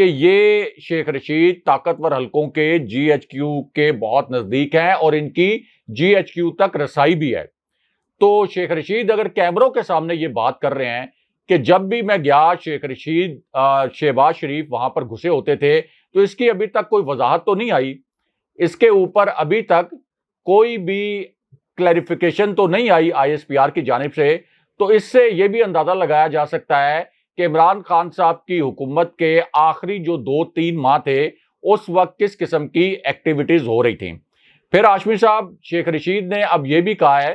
کہ یہ شیخ رشید طاقتور حلقوں کے جی ایچ کیو کے بہت نزدیک ہیں اور ان کی جی ایچ کیو تک رسائی بھی ہے. تو شیخ رشید اگر کیمروں کے سامنے یہ بات کر رہے ہیں کہ جب بھی میں گیا شیخ رشید شہباز شریف وہاں پر گھسے ہوتے تھے، تو اس کی ابھی تک کوئی وضاحت تو نہیں آئی، اس کے اوپر ابھی تک کوئی بھی کلیریفیکیشن تو نہیں آئی آئی ایس پی آر کی جانب سے. تو اس سے یہ بھی اندازہ لگایا جا سکتا ہے کہ عمران خان صاحب کی حکومت کے آخری جو 2-3 ماہ تھے اس وقت کس قسم کی ایکٹیویٹیز ہو رہی تھیں. پھر ہاشمی صاحب شیخ رشید نے اب یہ بھی کہا ہے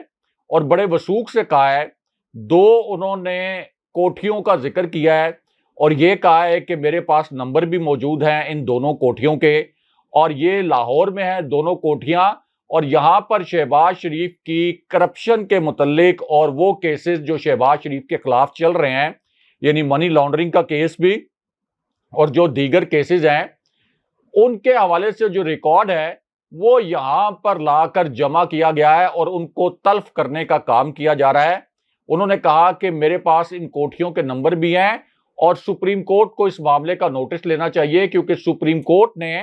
اور بڑے وثوق سے کہا ہے، 2 انہوں نے کوٹھیوں کا ذکر کیا ہے اور یہ کہا ہے کہ میرے پاس نمبر بھی موجود ہیں ان دونوں کوٹھیوں کے، اور یہ لاہور میں ہیں دونوں کوٹھیاں، اور یہاں پر شہباز شریف کی کرپشن کے متعلق اور وہ کیسز جو شہباز شریف کے خلاف چل رہے ہیں، یعنی منی لانڈرنگ کا کیس بھی اور جو دیگر کیسز ہیں، ان کے حوالے سے جو ریکارڈ ہے وہ یہاں پر لا کر جمع کیا گیا ہے اور ان کو تلف کرنے کا کام کیا جا رہا ہے. انہوں نے کہا کہ میرے پاس ان کوٹھیوں کے نمبر بھی ہیں اور سپریم کورٹ کو اس معاملے کا نوٹس لینا چاہیے، کیونکہ سپریم کورٹ نے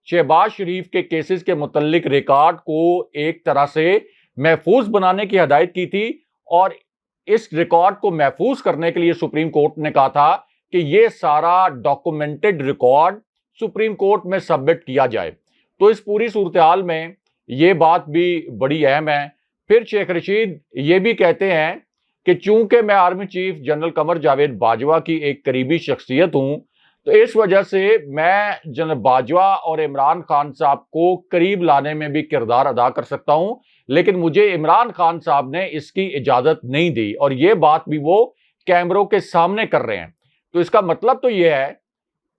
شہباز شریف کے کیسز کے متعلق ریکارڈ کو ایک طرح سے محفوظ بنانے کی ہدایت کی تھی، اور اس ریکارڈ کو محفوظ کرنے کے لیے سپریم کورٹ نے کہا تھا کہ یہ سارا ڈاکومنٹڈ ریکارڈ سپریم کورٹ میں سبمٹ کیا جائے. تو اس پوری صورتحال میں یہ بات بھی بڑی اہم ہے. پھر شیخ رشید یہ بھی کہتے ہیں کہ چونکہ میں army chief general Qamar Javed Bajwa کی ایک قریبی شخصیت ہوں، تو اس وجہ سے میں جنرل باجوہ اور عمران خان صاحب کو قریب لانے میں بھی کردار ادا کر سکتا ہوں، لیکن مجھے عمران خان صاحب نے اس کی اجازت نہیں دی، اور یہ بات بھی وہ کیمروں کے سامنے کر رہے ہیں. تو اس کا مطلب تو یہ ہے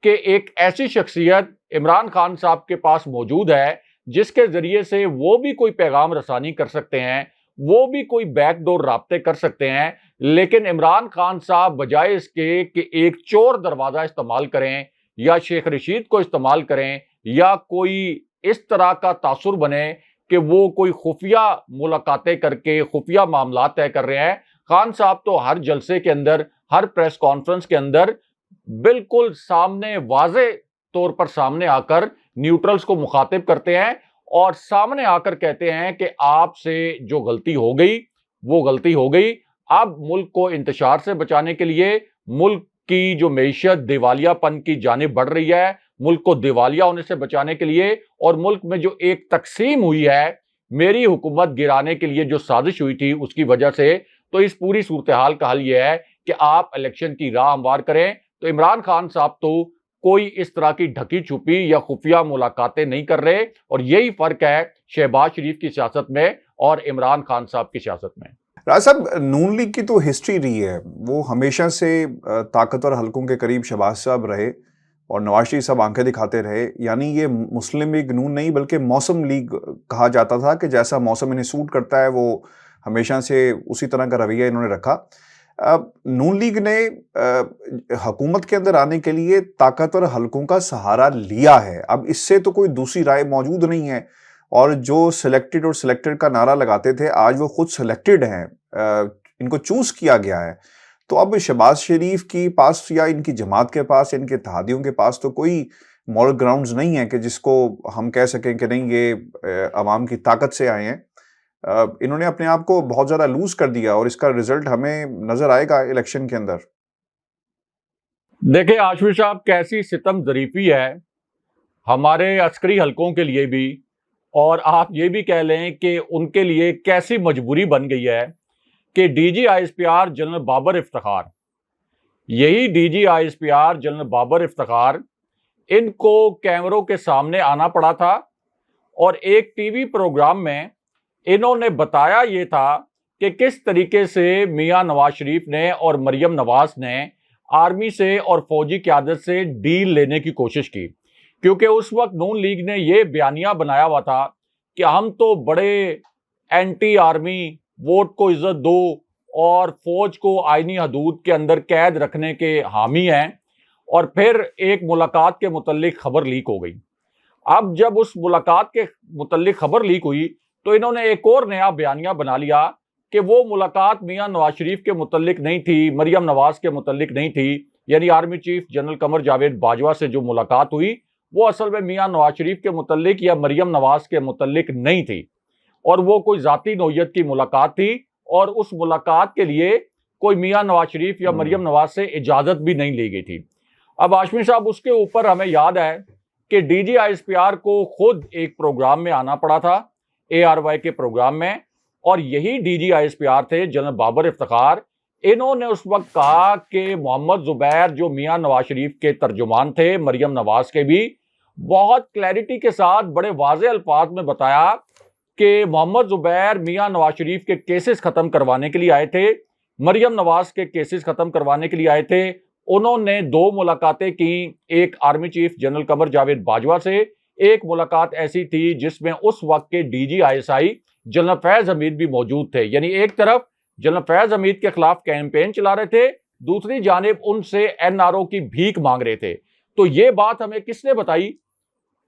کہ ایک ایسی شخصیت عمران خان صاحب کے پاس موجود ہے جس کے ذریعے سے وہ بھی کوئی پیغام رسانی کر سکتے ہیں، وہ بھی کوئی بیک ڈور رابطے کر سکتے ہیں، لیکن عمران خان صاحب بجائے اس کے کہ ایک چور دروازہ استعمال کریں یا شیخ رشید کو استعمال کریں یا کوئی اس طرح کا تاثر بنے کہ وہ کوئی خفیہ ملاقاتیں کر کے خفیہ معاملات طے کر رہے ہیں، خان صاحب تو ہر جلسے کے اندر، ہر پریس کانفرنس کے اندر بالکل سامنے واضح طور پر سامنے آ کر نیوٹرلز کو مخاطب کرتے ہیں اور سامنے آ کر کہتے ہیں کہ آپ سے جو غلطی ہو گئی وہ غلطی ہو گئی. اب ملک کو انتشار سے بچانے کے لیے، ملک کی جو معیشت دیوالیہ پن کی جانب بڑھ رہی ہے، ملک کو دیوالیہ ہونے سے بچانے کے لیے، اور ملک میں جو ایک تقسیم ہوئی ہے میری حکومت گرانے کے لیے جو سازش ہوئی تھی اس کی وجہ سے، تو اس پوری صورتحال کا حل یہ ہے کہ آپ الیکشن کی راہ ہموار کریں. تو عمران خان صاحب تو کوئی اس طرح کی ڈھکی چھپی یا خفیہ ملاقاتیں نہیں کر رہے، اور یہی فرق ہے شہباز شریف کی سیاست میں اور عمران خان صاحب کی سیاست میں. راز صاحب، نون لیگ کی تو ہسٹری رہی ہے، وہ ہمیشہ سے طاقتور حلقوں کے قریب شہباز صاحب رہے اور نواز شریف صاحب آنکھیں دکھاتے رہے. یعنی یہ مسلم لیگ نون نہیں بلکہ موسم لیگ کہا جاتا تھا کہ جیسا موسم انہیں سوٹ کرتا ہے وہ ہمیشہ سے اسی طرح کا رویہ انہوں نے رکھا. نون لیگ نے حکومت کے اندر آنے کے لیے طاقتور حلقوں کا سہارا لیا ہے. اب اس سے تو کوئی دوسری رائے موجود نہیں ہے، اور جو سلیکٹڈ اور سلیکٹڈ کا نعرہ لگاتے تھے آج وہ خود سلیکٹڈ ہیں، ان کو چوز کیا گیا ہے. تو اب شہباز شریف کی پاس یا ان کی جماعت کے پاس، ان کے اتحادیوں کے پاس تو کوئی مورل گراؤنڈز نہیں ہے کہ جس کو ہم کہہ سکیں کہ نہیں یہ عوام کی طاقت سے آئے ہیں. انہوں نے اپنے آپ کو بہت زیادہ لوز کر دیا اور اس کا رزلٹ ہمیں نظر آئے گا الیکشن کے اندر. دیکھیں ہاشمی صاحب، کیسی ستم ظریفی ہے ہمارے عسکری حلقوں کے لیے بھی، اور آپ یہ بھی کہہ لیں کہ ان کے لیے کیسی مجبوری بن گئی ہے کہ D G I S P R general Babar Iftikhar, یہی D G I S P R general Babar Iftikhar, ان کو کیمروں کے سامنے آنا پڑا تھا اور ایک ٹی وی پروگرام میں انہوں نے بتایا یہ تھا کہ کس طریقے سے میاں نواز شریف نے اور مریم نواز نے آرمی سے اور فوجی قیادت سے ڈیل لینے کی کوشش کی، کیونکہ اس وقت نون لیگ نے یہ بیانیہ بنایا ہوا تھا کہ ہم تو بڑے اینٹی آرمی، ووٹ کو عزت دو اور فوج کو آئینی حدود کے اندر قید رکھنے کے حامی ہیں. اور پھر ایک ملاقات کے متعلق خبر لیک ہو گئی. اب جب اس ملاقات کے متعلق خبر لیک ہوئی تو انہوں نے ایک اور نیا بیانیہ بنا لیا کہ وہ ملاقات میاں نواز شریف کے متعلق نہیں تھی، مریم نواز کے متعلق نہیں تھی، یعنی army chief general Qamar Javed Bajwa سے جو ملاقات ہوئی وہ اصل میں میاں نواز شریف کے متعلق یا مریم نواز کے متعلق نہیں تھی، اور وہ کوئی ذاتی نوعیت کی ملاقات تھی، اور اس ملاقات کے لیے کوئی میاں نواز شریف یا مریم نواز سے اجازت بھی نہیں لی گئی تھی۔ اب ہاشمی صاحب اس کے اوپر ہمیں یاد ہے کہ D G I S P R کو خود ایک پروگرام میں آنا پڑا تھا، ARY کے پروگرام میں، اور یہی D G I S P R تھے جنرل بابر افتخار۔ انہوں نے اس وقت کہا کہ محمد زبیر جو میاں نواز شریف کے ترجمان تھے، مریم نواز کے بھی، بہت کلیئرٹی کے ساتھ بڑے واضح الفاظ میں بتایا کہ محمد زبیر میاں نواز شریف کے کیسز ختم کروانے کے لیے آئے تھے، مریم نواز کے کیسز ختم کروانے کے لیے آئے تھے۔ انہوں نے 2 ملاقاتیں کی، ایک army chief general Qamar Javed Bajwa سے، ایک ملاقات ایسی تھی جس میں اس وقت کے D G I S I general Faiz Hameed بھی موجود تھے، یعنی ایک طرف جنرل فیض حمید کے خلاف کیمپین چلا رہے تھے، دوسری جانب ان سے NRO کی بھیک مانگ رہے تھے۔ تو یہ بات ہمیں کس نے بتائی؟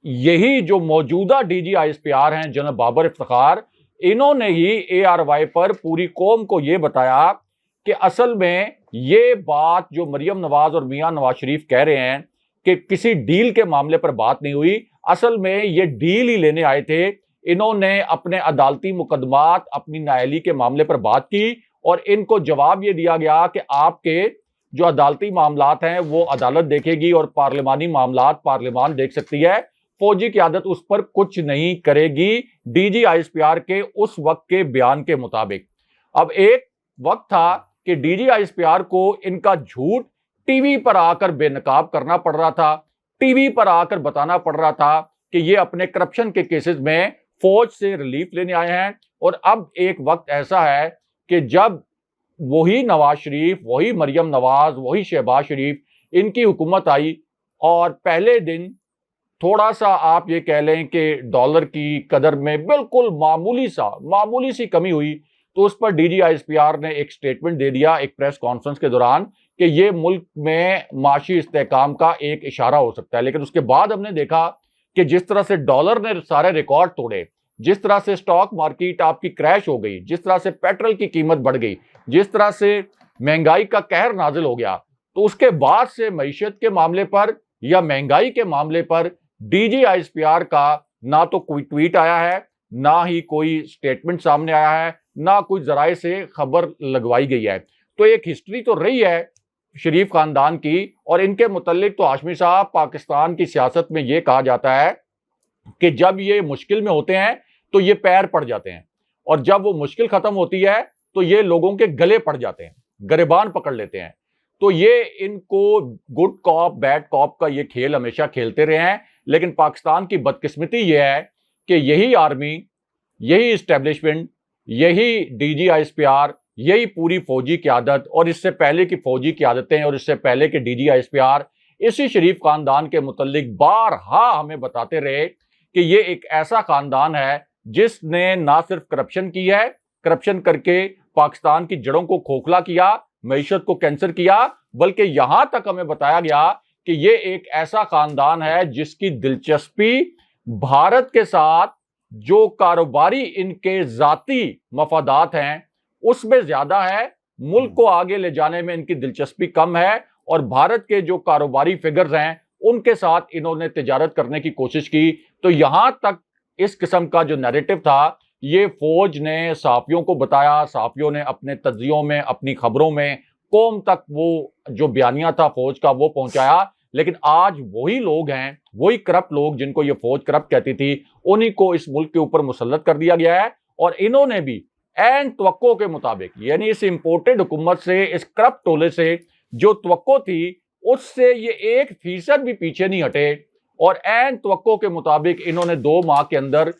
یہی جو موجودہ D G I S P R ہیں جنرل بابر افتخار، انہوں نے ہی ARY پر پوری قوم کو یہ بتایا کہ اصل میں یہ بات جو مریم نواز اور میاں نواز شریف کہہ رہے ہیں کہ کسی ڈیل کے معاملے پر بات نہیں ہوئی، اصل میں یہ ڈیل ہی لینے آئے تھے۔ انہوں نے اپنے عدالتی مقدمات، اپنی نااہلی کے معاملے پر بات کی، اور ان کو جواب یہ دیا گیا کہ آپ کے جو عدالتی معاملات ہیں وہ عدالت دیکھے گی، اور پارلیمانی معاملات پارلیمان دیکھ سکتی ہے، فوجی قیادت اس پر کچھ نہیں کرے گی، D G I S P R کے اس وقت کے بیان کے مطابق۔ اب ایک وقت تھا کہ D G I S P R کو ان کا جھوٹ ٹی وی پر آ کر بے نقاب کرنا پڑ رہا تھا، ٹی وی پر آ کر بتانا پڑ رہا تھا کہ یہ اپنے کرپشن کے کیسز میں فوج سے ریلیف لینے آئے ہیں۔ اور اب ایک وقت ایسا ہے کہ جب وہی نواز شریف، وہی مریم نواز، وہی شہباز شریف، ان کی حکومت آئی، اور پہلے دن تھوڑا سا آپ یہ کہہ لیں کہ ڈالر کی قدر میں بالکل معمولی سی کمی ہوئی، تو اس پر D G I S P R نے ایک سٹیٹمنٹ دے دیا ایک پریس کانفرنس کے دوران کہ یہ ملک میں معاشی استحکام کا ایک اشارہ ہو سکتا ہے۔ لیکن اس کے بعد ہم نے دیکھا کہ جس طرح سے ڈالر نے سارے ریکارڈ توڑے، جس طرح سے سٹاک مارکیٹ آپ کی کریش ہو گئی، جس طرح سے پیٹرول کی قیمت بڑھ گئی، جس طرح سے مہنگائی کا قہر نازل ہو گیا، تو اس کے بعد سے معیشت کے معاملے پر یا مہنگائی کے معاملے پر D G I S P R کا نہ تو کوئی ٹویٹ آیا ہے، نہ ہی کوئی سٹیٹمنٹ سامنے آیا ہے، نہ کوئی ذرائع سے خبر لگوائی گئی ہے۔ تو ایک ہسٹری تو رہی ہے شریف خاندان کی، اور ان کے متعلق تو ہاشمی صاحب پاکستان کی سیاست میں یہ کہا جاتا ہے کہ جب یہ مشکل میں ہوتے ہیں تو یہ پیر پڑ جاتے ہیں، اور جب وہ مشکل ختم ہوتی ہے تو یہ لوگوں کے گلے پڑ جاتے ہیں، گریبان پکڑ لیتے ہیں۔ تو یہ ان کو گڈ کاپ بیڈ کاپ کا یہ کھیل ہمیشہ کھیلتے رہے ہیں۔ لیکن پاکستان کی بدقسمتی یہ ہے کہ یہی آرمی، یہی اسٹیبلشمنٹ، یہی D G I S P R, یہی پوری فوجی قیادت، اور اس سے پہلے کی فوجی قیادتیں، اور اس سے پہلے کے D G I S P R, اسی شریف خاندان کے متعلق بارہا ہمیں بتاتے رہے کہ یہ ایک ایسا خاندان ہے جس نے نہ صرف کرپشن کی ہے، کرپشن کر کے پاکستان کی جڑوں کو کھوکھلا کیا، معیشت کو کینسر کیا، بلکہ یہاں تک ہمیں بتایا گیا کہ یہ ایک ایسا خاندان ہے جس کی دلچسپی بھارت کے ساتھ جو کاروباری ان کے ذاتی مفادات ہیں اس میں زیادہ ہے، ملک کو آگے لے جانے میں ان کی دلچسپی کم ہے، اور بھارت کے جو کاروباری فگرز ہیں ان کے ساتھ انہوں نے تجارت کرنے کی کوشش کی۔ تو یہاں تک اس قسم کا جو نیریٹو تھا یہ فوج نے صحافیوں کو بتایا، صحافیوں نے اپنے تجزیوں میں، اپنی خبروں میں قوم تک وہ جو بیانیہ تھا فوج کا وہ پہنچایا۔ لیکن آج وہی لوگ ہیں، وہی کرپٹ لوگ جن کو یہ فوج کرپٹ کہتی تھی، انہی کو اس ملک کے اوپر مسلط کر دیا گیا ہے، اور انہوں نے بھی عین توقع کے مطابق، یعنی اس امپورٹڈ حکومت سے، اس کرپٹ ٹولے سے جو توقع تھی اس سے یہ 1% بھی پیچھے نہیں ہٹے، اور عین توقع کے مطابق انہوں نے 2 ماہ کے اندر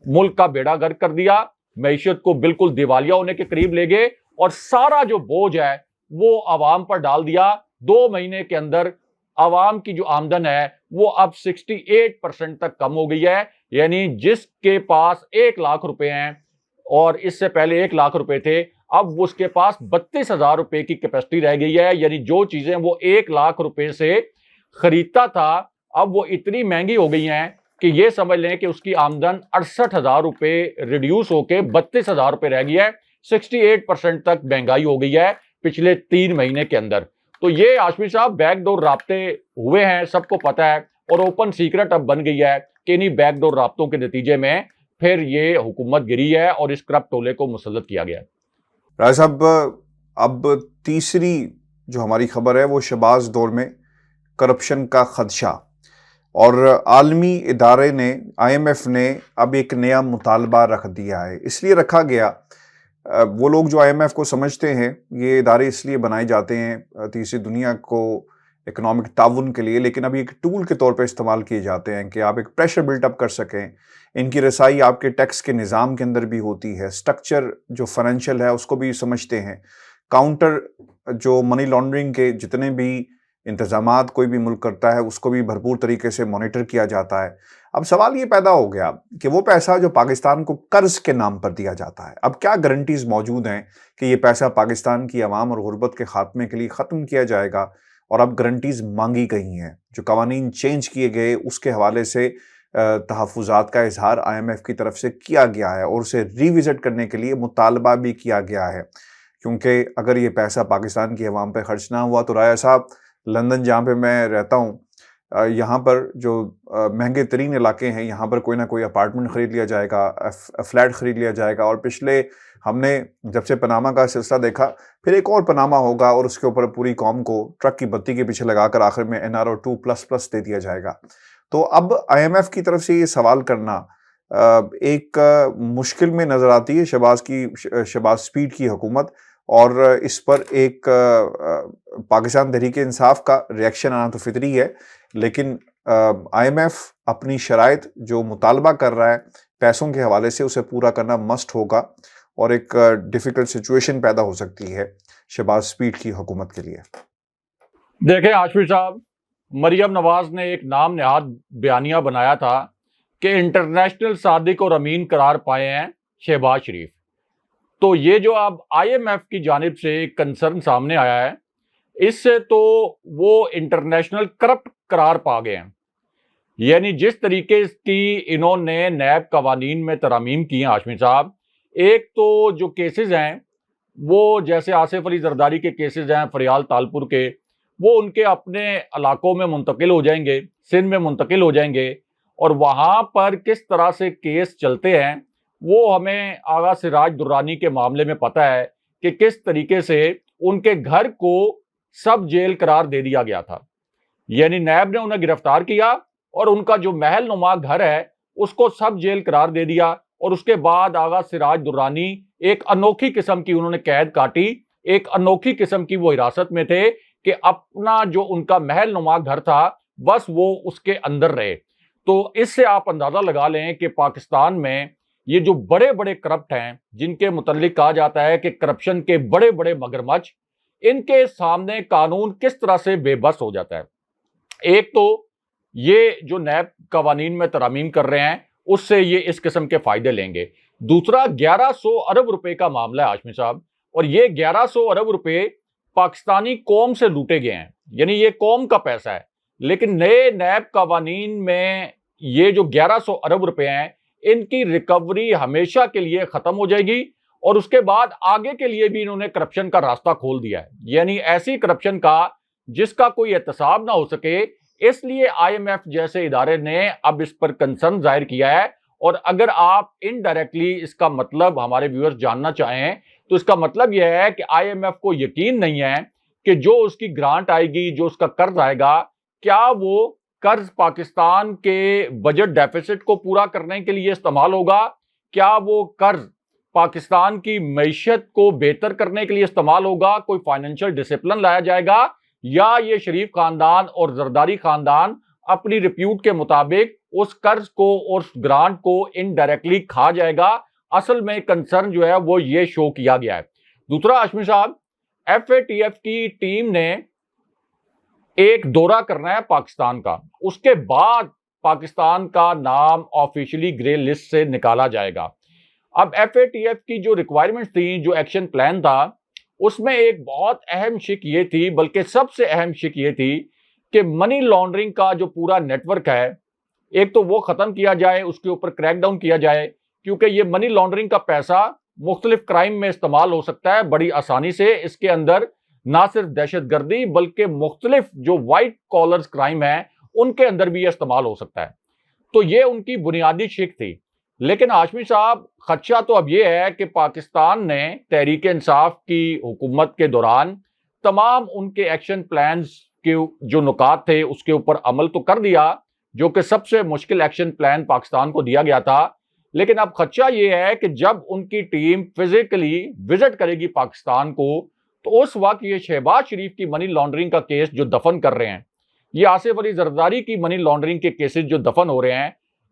ملک کا بیڑا غرق کر دیا، معیشت کو بالکل دیوالیہ ہونے کے قریب لے گئے، اور سارا جو بوجھ ہے وہ عوام پر ڈال دیا۔ 2 مہینے کے اندر عوام کی جو آمدن ہے وہ اب 68% تک کم ہو گئی ہے، یعنی جس کے پاس 1 لاکھ روپے ہیں اور اس سے پہلے 1 لاکھ روپے تھے، اب اس کے پاس 32,000 روپے کی کیپیسٹی رہ گئی ہے، یعنی جو چیزیں وہ 1 لاکھ روپے سے خریدتا تھا اب وہ اتنی مہنگی ہو گئی ہیں کہ یہ سمجھ لیں کہ اس کی آمدن 68,000 روپے ریڈیوس ہو کے 32,000 روپے رہ گئی ہے۔ 68% تک مہنگائی ہو گئی ہے پچھلے 3 مہینے کے اندر۔ تو یہ ہاشمی صاحب بیک ڈور رابطے ہوئے ہیں، سب کو پتہ ہے، اور اوپن سیکرٹ اب بن گئی ہے کہ انہیں بیک ڈور رابطوں کے نتیجے میں پھر یہ حکومت گری ہے اور اس کرپٹ ٹولے کو مسلط کیا گیا ہے۔ راجہ صاحب، اب تیسری جو ہماری خبر ہے وہ شہباز دور میں کرپشن کا خدشہ، اور عالمی ادارے نے IMF نے اب ایک نیا مطالبہ رکھ دیا ہے۔ اس لیے رکھا گیا، وہ لوگ جو IMF کو سمجھتے ہیں، یہ ادارے اس لیے بنائے جاتے ہیں تیسری دنیا کو اکنامک تعاون کے لیے، لیکن اب ایک ٹول کے طور پہ استعمال کیے جاتے ہیں کہ آپ ایک پریشر بلٹ اپ کر سکیں۔ ان کی رسائی آپ کے ٹیکس کے نظام کے اندر بھی ہوتی ہے، سٹرکچر جو فائنینشیل ہے اس کو بھی سمجھتے ہیں، کاؤنٹر جو منی لانڈرنگ کے جتنے بھی انتظامات کوئی بھی ملک کرتا ہے اس کو بھی بھرپور طریقے سے مانیٹر کیا جاتا ہے۔ اب سوال یہ پیدا ہو گیا کہ وہ پیسہ جو پاکستان کو قرض کے نام پر دیا جاتا ہے، اب کیا گارنٹیز موجود ہیں کہ یہ پیسہ پاکستان کی عوام اور غربت کے خاتمے کے لیے ختم کیا جائے گا؟ اور اب گارنٹیز مانگی گئی ہیں، جو قوانین چینج کیے گئے اس کے حوالے سے تحفظات کا اظہار IMF کی طرف سے کیا گیا ہے، اور اسے ری وزٹ کرنے کے لیے مطالبہ بھی کیا گیا ہے، کیونکہ اگر یہ پیسہ پاکستان کی عوام پہ خرچ نہ ہوا تو راجہ صاحب، لندن جہاں پہ میں رہتا ہوں، یہاں پر جو مہنگے ترین علاقے ہیں، یہاں پر کوئی نہ کوئی اپارٹمنٹ خرید لیا جائے گا، فلیٹ خرید لیا جائے گا، اور پچھلے ہم نے جب سے پاناما کا سلسلہ دیکھا، پھر ایک اور پاناما ہوگا اور اس کے اوپر پوری قوم کو ٹرک کی بتی کے پیچھے لگا کر آخر میں NRO2++ دے دیا جائے گا۔ تو اب IMF کی طرف سے یہ سوال کرنا ایک مشکل میں نظر آتی ہے شہباز سپیڈ کی حکومت، اور اس پر ایک پاکستان تحریک انصاف کا ریئیکشن آنا تو فطری ہے، لیکن IMF اپنی شرائط جو مطالبہ کر رہا ہے پیسوں کے حوالے سے، اسے پورا کرنا مسٹ ہوگا، اور ایک ڈیفیکلٹ سچویشن پیدا ہو سکتی ہے شہباز سپیڈ کی حکومت کے لیے۔ دیکھیں ہاشمی صاحب، مریم نواز نے ایک نام نہاد بیانیہ بنایا تھا کہ انٹرنیشنل صادق اور امین قرار پائے ہیں شہباز شریف۔ تو یہ جو اب IMF کی جانب سے ایک کنسرن سامنے آیا ہے، اس سے تو وہ انٹرنیشنل کرپٹ قرار پا گئے ہیں۔ یعنی جس طریقے کی انہوں نے نیب قوانین میں ترامیم کی ہیں ہاشمی صاحب، ایک تو جو کیسز ہیں وہ جیسے آصف علی زرداری کے کیسز ہیں فریال تالپور کے، وہ ان کے اپنے علاقوں میں منتقل ہو جائیں گے، سندھ میں منتقل ہو جائیں گے، اور وہاں پر کس طرح سے کیس چلتے ہیں وہ ہمیں آغا سراج درانی کے معاملے میں پتہ ہے کہ کس طریقے سے ان کے گھر کو سب جیل قرار دے دیا گیا تھا۔ یعنی نیب نے انہیں گرفتار کیا اور ان کا جو محل نما گھر ہے اس کو سب جیل قرار دے دیا، اور اس کے بعد آغا سراج درانی ایک انوکھی قسم کی انہوں نے قید کاٹی، ایک انوکھی قسم کی وہ حراست میں تھے کہ اپنا جو ان کا محل نما گھر تھا بس وہ اس کے اندر رہے۔ تو اس سے آپ اندازہ لگا لیں کہ پاکستان میں یہ جو بڑے بڑے کرپٹ ہیں، جن کے متعلق کہا جاتا ہے کہ کرپشن کے بڑے بڑے مگرمچھ، ان کے سامنے قانون کس طرح سے بے بس ہو جاتا ہے۔ ایک تو یہ جو نیب قوانین میں ترامیم کر رہے ہیں اس سے یہ اس قسم کے فائدے لیں گے۔ دوسرا 1100 ارب روپے کا معاملہ ہے ہاشمی صاحب، اور یہ 1100 ارب روپے پاکستانی قوم سے لوٹے گئے ہیں، یعنی یہ قوم کا پیسہ ہے، لیکن نئے نیب قوانین میں یہ جو 1100 ارب روپے ہیں ان کی ریکوری ہمیشہ کے لیے ختم ہو جائے گی، اور اس کے بعد آگے کے لیے بھی انہوں نے کرپشن کا راستہ کھول دیا ہے، یعنی ایسی کرپشن کا جس کا کوئی احتساب نہ ہو سکے۔ اس لیے IMF جیسے ادارے نے اب اس پر کنسرن ظاہر کیا ہے، اور اگر آپ انڈائریکٹلی اس کا مطلب ہمارے ویورز جاننا چاہیں تو اس کا مطلب یہ ہے کہ IMF کو یقین نہیں ہے کہ جو اس کی گرانٹ آئے گی، جو اس کا قرض آئے گا، کیا وہ قرض پاکستان کے بجٹ ڈیفیسٹ کو پورا کرنے کے لیے استعمال ہوگا، کیا وہ قرض پاکستان کی معیشت کو بہتر کرنے کے لیے استعمال ہوگا، کوئی فائنینشیل ڈسپلن لایا جائے گا، یا یہ شریف خاندان اور زرداری خاندان اپنی ریپیوٹ کے مطابق اس قرض کو اور اس گرانٹ کو انڈائریکٹلی کھا جائے گا۔ اصل میں کنسرن جو ہے وہ یہ شو کیا گیا ہے۔ دوسرا ہاشمی صاحب، FATF کی ٹیم نے ایک دورہ کرنا ہے پاکستان کا، اس کے بعد پاکستان کا نام آفیشلی گرے لسٹ سے نکالا جائے گا۔ اب FATF کی جو ریکوائرمنٹ تھی، جو ایکشن پلان تھا، اس میں ایک بہت اہم شک یہ تھی، بلکہ سب سے اہم شک یہ تھی کہ منی لانڈرنگ کا جو پورا نیٹ ورک ہے، ایک تو وہ ختم کیا جائے، اس کے اوپر کریک ڈاؤن کیا جائے، کیونکہ یہ منی لانڈرنگ کا پیسہ مختلف کرائم میں استعمال ہو سکتا ہے بڑی آسانی سے۔ اس کے اندر نہ صرف دہشت گردی بلکہ مختلف جو وائٹ کالرز کرائم ہیں ان کے اندر بھی یہ استعمال ہو سکتا ہے. تو یہ ان کی بنیادی شک تھی. لیکن ہاشمی صاحب خدشہ تو اب یہ ہے کہ پاکستان نے تحریک انصاف کی حکومت کے دوران تمام ان کے ایکشن پلانز کے جو نکات تھے اس کے اوپر عمل تو کر دیا، جو کہ سب سے مشکل ایکشن پلان پاکستان کو دیا گیا تھا. لیکن اب خدشہ یہ ہے کہ جب ان کی ٹیم فزیکلی وزٹ کرے گی پاکستان کو تو اس وقت یہ شہباز شریف کی منی لانڈرنگ کا کیس جو دفن کر رہے ہیں، یہ آصف علی زرداری کی منی لانڈرنگ کے کیسز جو دفن ہو رہے ہیں،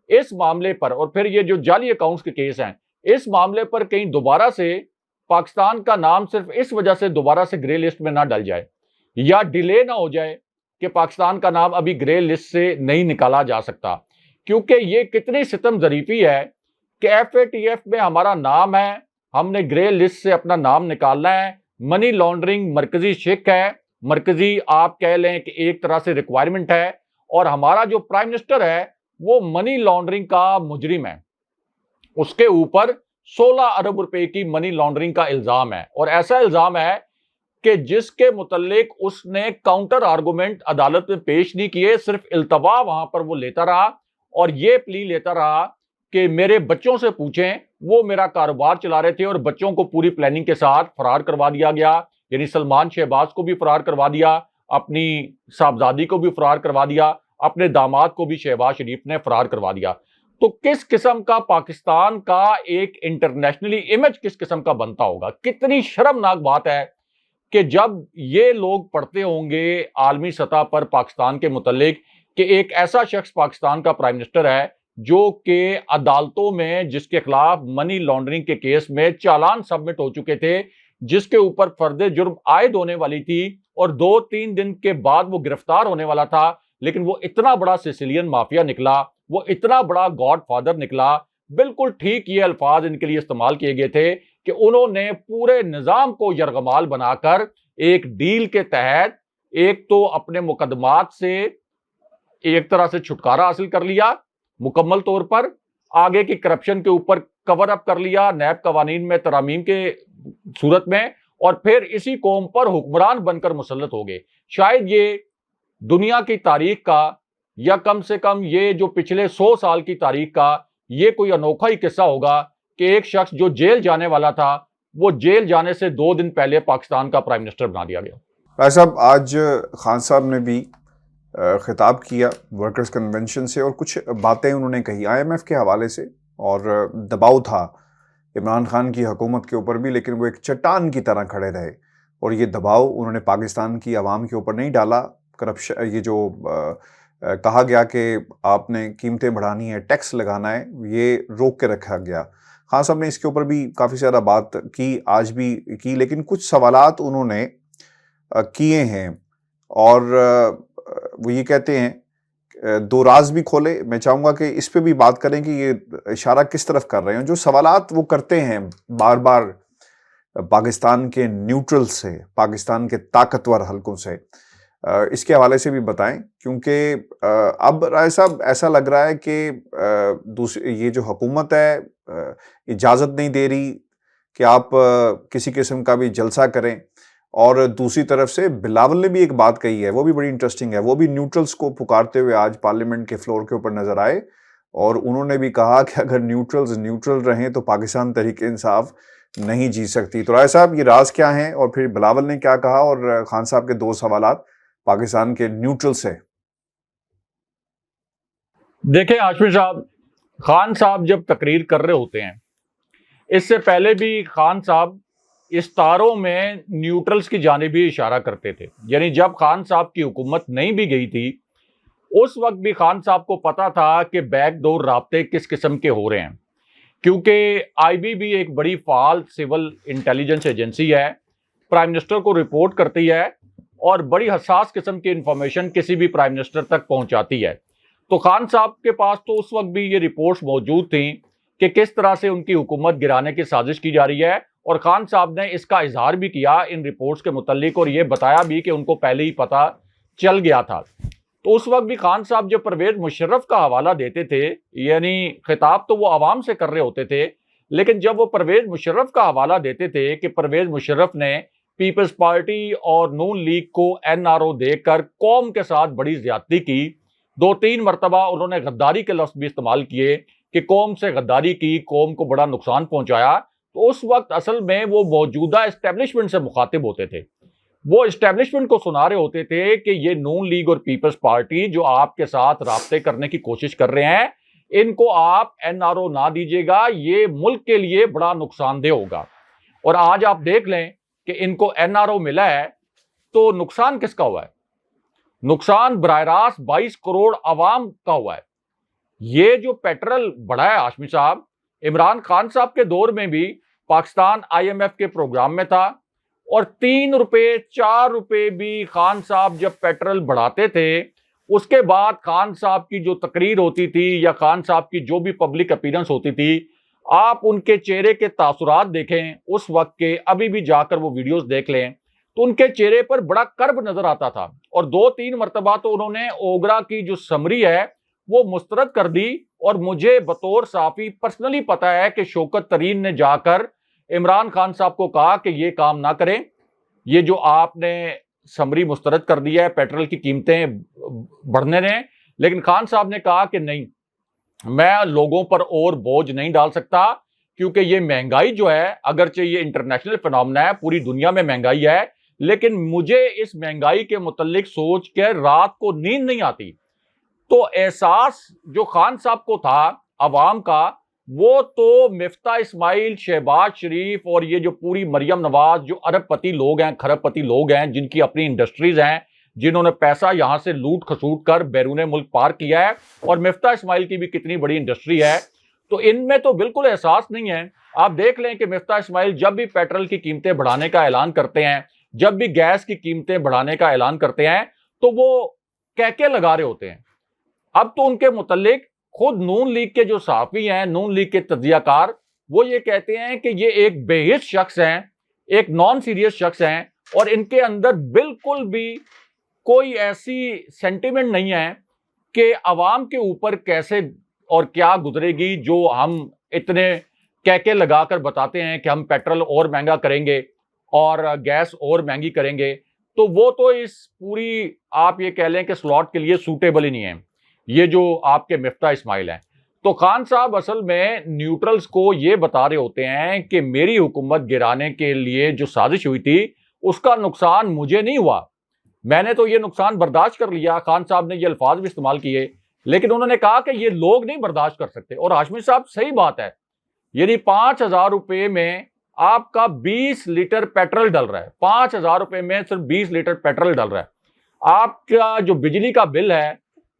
اس معاملے پر، اور پھر یہ جو جعلی اکاؤنٹس کے کیس ہیں، اس معاملے پر کہیں دوبارہ سے پاکستان کا نام صرف اس وجہ سے دوبارہ سے گرے لسٹ میں نہ ڈل جائے یا ڈیلے نہ ہو جائے کہ پاکستان کا نام ابھی گرے لسٹ سے نہیں نکالا جا سکتا. کیونکہ یہ کتنی ستم ظریفی ہے کہ FATF میں ہمارا نام ہے، ہم نے گرے لسٹ سے اپنا نام نکالنا ہے. منی لانڈرنگ مرکزی شک ہے، مرکزی آپ کہہ لیں کہ ایک طرح سے ریکوائرمنٹ ہے، اور ہمارا جو پرائم منسٹر ہے وہ منی لانڈرنگ کا مجرم ہے. اس کے اوپر 16 ارب روپے کی منی لانڈرنگ کا الزام ہے، اور ایسا الزام ہے کہ جس کے متعلق اس نے کاؤنٹر آرگومنٹ عدالت میں پیش نہیں کیے، صرف التوا وہاں پر وہ لیتا رہا اور یہ پلی لیتا رہا کہ میرے بچوں سے پوچھیں، وہ میرا کاروبار چلا رہے تھے، اور بچوں کو پوری پلاننگ کے ساتھ فرار کروا دیا گیا. یعنی سلمان شہباز کو بھی فرار کروا دیا، اپنی صاحبزادی کو بھی فرار کروا دیا، اپنے داماد کو بھی شہباز شریف نے فرار کروا دیا. تو کس قسم کا پاکستان کا ایک انٹرنیشنلی امیج کس قسم کا بنتا ہوگا. کتنی شرمناک بات ہے کہ جب یہ لوگ پڑھتے ہوں گے عالمی سطح پر پاکستان کے متعلق کہ ایک ایسا شخص پاکستان کا پرائم منسٹر ہے جو کہ عدالتوں میں جس کے خلاف منی لانڈرنگ کے کیس میں چالان سبمٹ ہو چکے تھے، جس کے اوپر فرد جرم عائد ہونے والی تھی، اور 2-3 دن کے بعد وہ گرفتار ہونے والا تھا، لیکن وہ اتنا بڑا سیسیلین مافیا نکلا، وہ اتنا بڑا گاڈ فادر نکلا. بالکل ٹھیک یہ الفاظ ان کے لیے استعمال کیے گئے تھے کہ انہوں نے پورے نظام کو یرغمال بنا کر ایک ڈیل کے تحت ایک تو اپنے مقدمات سے ایک طرح سے چھٹکارا حاصل کر لیا مکمل طور پر، آگے کی کرپشن کے اوپر کور اپ کر لیا نیب قوانین میں ترامیم کے صورت میں، اور پھر اسی قوم پر حکمران بن کر مسلط ہو گئے. شاید یہ دنیا کی تاریخ کا یا کم سے کم یہ جو پچھلے 100 سال کی تاریخ کا یہ کوئی انوکھا ہی قصہ ہوگا کہ ایک شخص جو جیل جانے والا تھا وہ جیل جانے سے 2 دن پہلے پاکستان کا پرائم منسٹر بنا دیا گیا. بھائی صاحب، آج خان صاحب نے بھی خطاب کیا ورکرز کنونشن سے، اور کچھ باتیں انہوں نے کہی IMF کے حوالے سے، اور دباؤ تھا عمران خان کی حکومت کے اوپر بھی، لیکن وہ ایک چٹان کی طرح کھڑے رہے، اور یہ دباؤ انہوں نے پاکستان کی عوام کے اوپر نہیں ڈالا. کرپشن، یہ جو کہا گیا کہ آپ نے قیمتیں بڑھانی ہے، ٹیکس لگانا ہے، یہ روک کے رکھا گیا. خان صاحب نے اس کے اوپر بھی کافی زیادہ بات کی، آج بھی کی، لیکن کچھ سوالات انہوں نے کیے ہیں، اور وہ یہ کہتے ہیں 2 راز بھی کھولے. میں چاہوں گا کہ اس پہ بھی بات کریں کہ یہ اشارہ کس طرف کر رہے ہیں. جو سوالات وہ کرتے ہیں بار بار پاکستان کے نیوٹرل سے، پاکستان کے طاقتور حلقوں سے، اس کے حوالے سے بھی بتائیں، کیونکہ اب رائے صاحب ایسا لگ رہا ہے کہ یہ جو حکومت ہے اجازت نہیں دے رہی کہ آپ کسی قسم کا بھی جلسہ کریں. اور دوسری طرف سے بلاول نے بھی ایک بات کہی ہے، وہ بھی بڑی انٹرسٹنگ ہے، وہ بھی نیوٹرلز کو پکارتے ہوئے آج پارلیمنٹ کے فلور کے اوپر نظر آئے، اور انہوں نے بھی کہا کہ اگر نیوٹرلز نیوٹرل رہیں تو پاکستان تحریک انصاف نہیں جی سکتی. تو رائے صاحب، یہ راز کیا ہیں، اور پھر بلاول نے کیا کہا، اور خان صاحب کے 2 سوالات پاکستان کے نیوٹرل سے. دیکھیں ہاشمی صاحب، خان صاحب جب تقریر کر رہے ہوتے ہیں، اس سے پہلے بھی خان صاحب استاروں میں نیوٹرلز کی جانب بھی اشارہ کرتے تھے. یعنی جب خان صاحب کی حکومت نہیں بھی گئی تھی اس وقت بھی خان صاحب کو پتا تھا کہ بیک ڈور رابطے کس قسم کے ہو رہے ہیں، کیونکہ IB بھی ایک بڑی فعال سول انٹیلیجنس ایجنسی ہے، پرائم منسٹر کو رپورٹ کرتی ہے اور بڑی حساس قسم کی انفارمیشن کسی بھی پرائم منسٹر تک پہنچاتی ہے. تو خان صاحب کے پاس تو اس وقت بھی یہ رپورٹس موجود تھیں کہ کس طرح سے ان کی حکومت گرانے کی سازش کی جا رہی ہے، اور خان صاحب نے اس کا اظہار بھی کیا ان رپورٹس کے متعلق، اور یہ بتایا بھی کہ ان کو پہلے ہی پتہ چل گیا تھا. تو اس وقت بھی خان صاحب جب پرویز مشرف کا حوالہ دیتے تھے، یعنی خطاب تو وہ عوام سے کر رہے ہوتے تھے، لیکن جب وہ پرویز مشرف کا حوالہ دیتے تھے کہ پرویز مشرف نے پیپلز پارٹی اور نون لیگ کو NRO دے کر قوم کے ساتھ بڑی زیادتی کی. 2-3 مرتبہ انہوں نے غداری کے لفظ بھی استعمال کیے کہ قوم سے غداری کی, قوم کو بڑا نقصان پہنچایا. تو اس وقت اصل میں وہ موجودہ اسٹیبلشمنٹ سے مخاطب ہوتے تھے. وہ اسٹیبلشمنٹ کو سنا رہے ہوتے تھے کہ یہ نون لیگ اور پیپلز پارٹی جو آپ کے ساتھ رابطے کرنے کی کوشش کر رہے ہیں, ان کو آپ NRO نہ دیجیے گا, یہ ملک کے لیے بڑا نقصان دہ ہوگا. اور آج آپ دیکھ لیں کہ ان کو NRO ملا ہے تو نقصان کس کا ہوا ہے؟ نقصان براہ راست 22 کروڑ عوام کا ہوا ہے. یہ جو پیٹرول بڑھا ہے ہاشمی صاحب, عمران خان صاحب کے دور میں بھی پاکستان IMF کے پروگرام میں تھا, اور 3 روپے 4 روپے بھی خان صاحب جب پیٹرول بڑھاتے تھے, اس کے بعد خان صاحب کی جو تقریر ہوتی تھی یا خان صاحب کی جو بھی پبلک اپیرنس ہوتی تھی, آپ ان کے چہرے کے تاثرات دیکھیں اس وقت کے, ابھی بھی جا کر وہ ویڈیوز دیکھ لیں, تو ان کے چہرے پر بڑا کرب نظر آتا تھا. اور 2-3 مرتبہ تو انہوں نے اوگرا کی جو سمری ہے وہ مسترد کر دی, اور مجھے بطور صحافی پرسنلی پتا ہے کہ شوکت ترین نے جا کر عمران خان صاحب کو کہا کہ یہ کام نہ کریں, یہ جو آپ نے سمری مسترد کر دی ہے, پیٹرول کی قیمتیں بڑھنے رہیں. لیکن خان صاحب نے کہا کہ نہیں, میں لوگوں پر اور بوجھ نہیں ڈال سکتا, کیونکہ یہ مہنگائی جو ہے, اگرچہ یہ انٹرنیشنل فینومنا ہے, پوری دنیا میں مہنگائی ہے, لیکن مجھے اس مہنگائی کے متعلق سوچ کے رات کو نیند نہیں آتی. تو احساس جو خان صاحب کو تھا عوام کا, وہ تو مفتاح اسماعیل, شہباز شریف اور یہ جو پوری مریم نواز جو ارب پتی لوگ ہیں, کھرب پتی لوگ ہیں, جن کی اپنی انڈسٹریز ہیں, جنہوں نے پیسہ یہاں سے لوٹ کھسوٹ کر بیرون ملک پار کیا ہے, اور مفتاح اسماعیل کی بھی کتنی بڑی انڈسٹری ہے, تو ان میں تو بالکل احساس نہیں ہے. آپ دیکھ لیں کہ مفتاح اسماعیل جب بھی پیٹرول کی قیمتیں بڑھانے کا اعلان کرتے ہیں, جب بھی گیس کی قیمتیں بڑھانے کا اعلان کرتے ہیں, تو وہ کہکے لگا رہے ہوتے ہیں. اب تو ان کے متعلق خود نون لیگ کے جو صحافی ہیں, نون لیگ کے تجزیہ کار, وہ یہ کہتے ہیں کہ یہ ایک بے حس شخص ہیں, ایک نان سیریس شخص ہیں, اور ان کے اندر بالکل بھی کوئی ایسی سینٹیمنٹ نہیں ہے کہ عوام کے اوپر کیسے اور کیا گزرے گی, جو ہم اتنے کہکے لگا کر بتاتے ہیں کہ ہم پیٹرول اور مہنگا کریں گے اور گیس اور مہنگی کریں گے. تو وہ تو اس پوری آپ یہ کہہ لیں کہ سلاٹ کے لیے سوٹیبل ہی نہیں ہے, یہ جو آپ کے مفتاح اسماعیل ہیں. تو خان صاحب اصل میں نیوٹرلز کو یہ بتا رہے ہوتے ہیں کہ میری حکومت گرانے کے لیے جو سازش ہوئی تھی, اس کا نقصان مجھے نہیں ہوا, میں نے تو یہ نقصان برداشت کر لیا. خان صاحب نے یہ الفاظ بھی استعمال کیے, لیکن انہوں نے کہا کہ یہ لوگ نہیں برداشت کر سکتے. اور ہاشمی صاحب صحیح بات ہے, یعنی 5,000 روپے میں آپ کا 20 لیٹر پیٹرول ڈل رہا ہے, 5,000 روپے میں صرف 20 لیٹر پیٹرول ڈل رہا ہے. آپ کا جو بجلی کا بل ہے,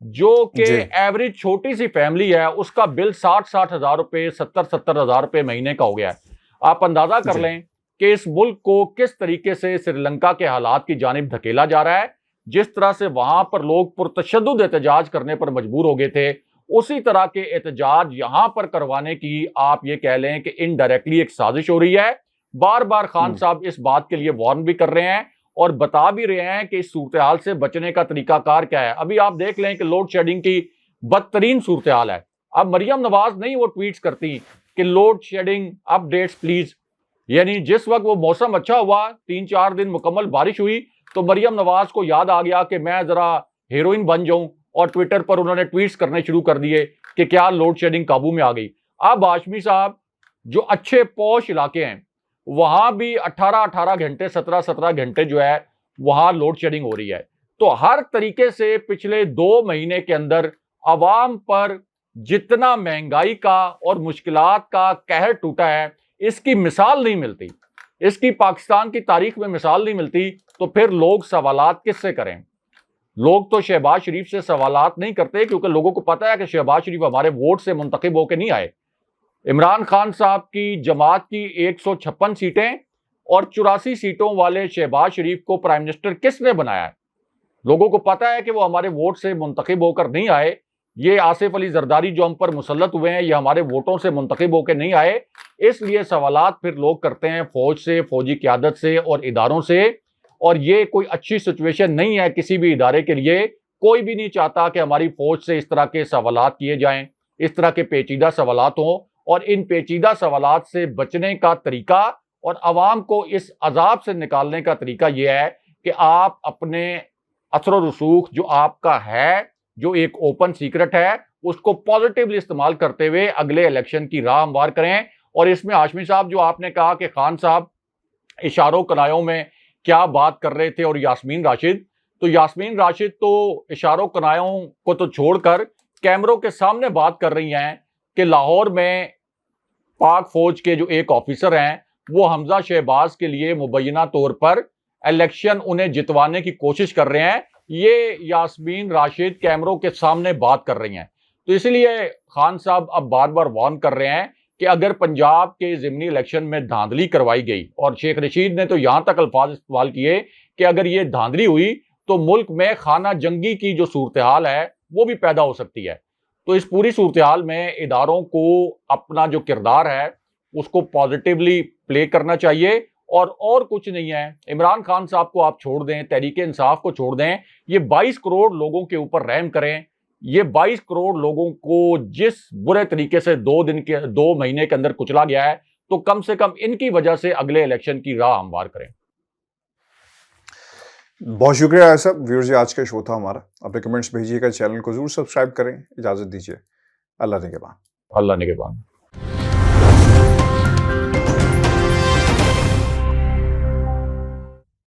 جو کہ ایوریج چھوٹی سی فیملی ہے, اس کا بل 60 ہزار روپے 70 ہزار روپے مہینے کا ہو گیا ہے. آپ اندازہ کر لیں کہ اس ملک کو کس طریقے سے سری لنکا کے حالات کی جانب دھکیلا جا رہا ہے. جس طرح سے وہاں پر لوگ پرتشدد احتجاج کرنے پر مجبور ہو گئے تھے, اسی طرح کے احتجاج یہاں پر کروانے کی آپ یہ کہہ لیں کہ انڈائریکٹلی ایک سازش ہو رہی ہے. بار بار خان صاحب اس بات کے لیے وارن بھی کر رہے ہیں اور بتا بھی رہے ہیں کہ اس صورتحال سے بچنے کا طریقہ کار کیا ہے. ابھی آپ دیکھ لیں کہ لوڈ شیڈنگ کی بدترین صورتحال ہے. اب مریم نواز نہیں وہ ٹویٹس کرتی کہ load shedding updates please, یعنی جس وقت وہ موسم اچھا ہوا, 3-4 دن مکمل بارش ہوئی, تو مریم نواز کو یاد آ گیا کہ میں ذرا ہیروئن بن جاؤں, اور ٹویٹر پر انہوں نے ٹویٹس کرنے شروع کر دیے کہ کیا لوڈ شیڈنگ قابو میں آ گئی. اب ہاشمی صاحب جو اچھے پوش علاقے ہیں, وہاں بھی 18 گھنٹے 17 گھنٹے جو ہے وہاں لوڈ شیڈنگ ہو رہی ہے. تو ہر طریقے سے پچھلے 2 مہینے کے اندر عوام پر جتنا مہنگائی کا اور مشکلات کا قہر ٹوٹا ہے, اس کی مثال نہیں ملتی, اس کی پاکستان کی تاریخ میں مثال نہیں ملتی. تو پھر لوگ سوالات کس سے کریں؟ لوگ تو شہباز شریف سے سوالات نہیں کرتے, کیونکہ لوگوں کو پتا ہے کہ شہباز شریف ہمارے ووٹ سے منتخب ہو کے نہیں آئے. عمران خان صاحب کی جماعت کی 156 سیٹیں اور 84 سیٹوں والے شہباز شریف کو پرائم منسٹر کس نے بنایا ہے؟ لوگوں کو پتا ہے کہ وہ ہمارے ووٹ سے منتخب ہو کر نہیں آئے. یہ آصف علی زرداری جو ہم پر مسلط ہوئے ہیں, یہ ہمارے ووٹوں سے منتخب ہو کے نہیں آئے. اس لیے سوالات پھر لوگ کرتے ہیں فوج سے, فوجی قیادت سے اور اداروں سے. اور یہ کوئی اچھی سچویشن نہیں ہے کسی بھی ادارے کے لیے. کوئی بھی نہیں چاہتا کہ ہماری فوج سے اس طرح کے سوالات کیے جائیں, اس طرح کے پیچیدہ سوالات ہوں. اور ان پیچیدہ سوالات سے بچنے کا طریقہ اور عوام کو اس عذاب سے نکالنے کا طریقہ یہ ہے کہ آپ اپنے اثر و رسوخ جو آپ کا ہے، جو ایک اوپن سیکرٹ ہے، اس کو پازیٹیولی استعمال کرتے ہوئے اگلے الیکشن کی راہ ہموار کریں۔ اور اس میں ہاشمی صاحب جو آپ نے کہا کہ خان صاحب اشاروں کنایوں میں کیا بات کر رہے تھے، اور یاسمین راشد، تو یاسمین راشد تو اشاروں کنایوں کو تو چھوڑ کر کیمروں کے سامنے بات کر رہی ہیں کہ لاہور میں پاک فوج کے جو ایک آفیسر ہیں وہ حمزہ شہباز کے لیے مبینہ طور پر الیکشن انہیں جتوانے کی کوشش کر رہے ہیں۔ یہ یاسمین راشد کیمروں کے سامنے بات کر رہی ہیں۔ تو اس لیے خان صاحب اب بار بار وارن کر رہے ہیں کہ اگر پنجاب کے ضمنی الیکشن میں دھاندلی کروائی گئی، اور شیخ رشید نے تو یہاں تک الفاظ استعمال کیے کہ اگر یہ دھاندلی ہوئی تو ملک میں خانہ جنگی کی جو صورتحال ہے وہ بھی پیدا ہو سکتی ہے۔ تو اس پوری صورتحال میں اداروں کو اپنا جو کردار ہے اس کو پازیٹیولی پلے کرنا چاہیے، اور کچھ نہیں ہے۔ عمران خان صاحب کو آپ چھوڑ دیں، تحریک انصاف کو چھوڑ دیں، یہ 22 کروڑ لوگوں کے اوپر رحم کریں۔ یہ 22 کروڑ لوگوں کو جس برے طریقے سے 2 مہینے کے اندر کچلا گیا ہے، تو کم سے کم ان کی وجہ سے اگلے الیکشن کی راہ ہموار کریں۔ بہت شکریہ ایسا ویورز، آج کا شو تھا ہمارا۔ اپنے کمنٹس بھیجیے گا، چینل کو ضرور سبسکرائب کریں۔ اجازت دیجیے، اللہ نگہبان۔ اللہ نگہبان۔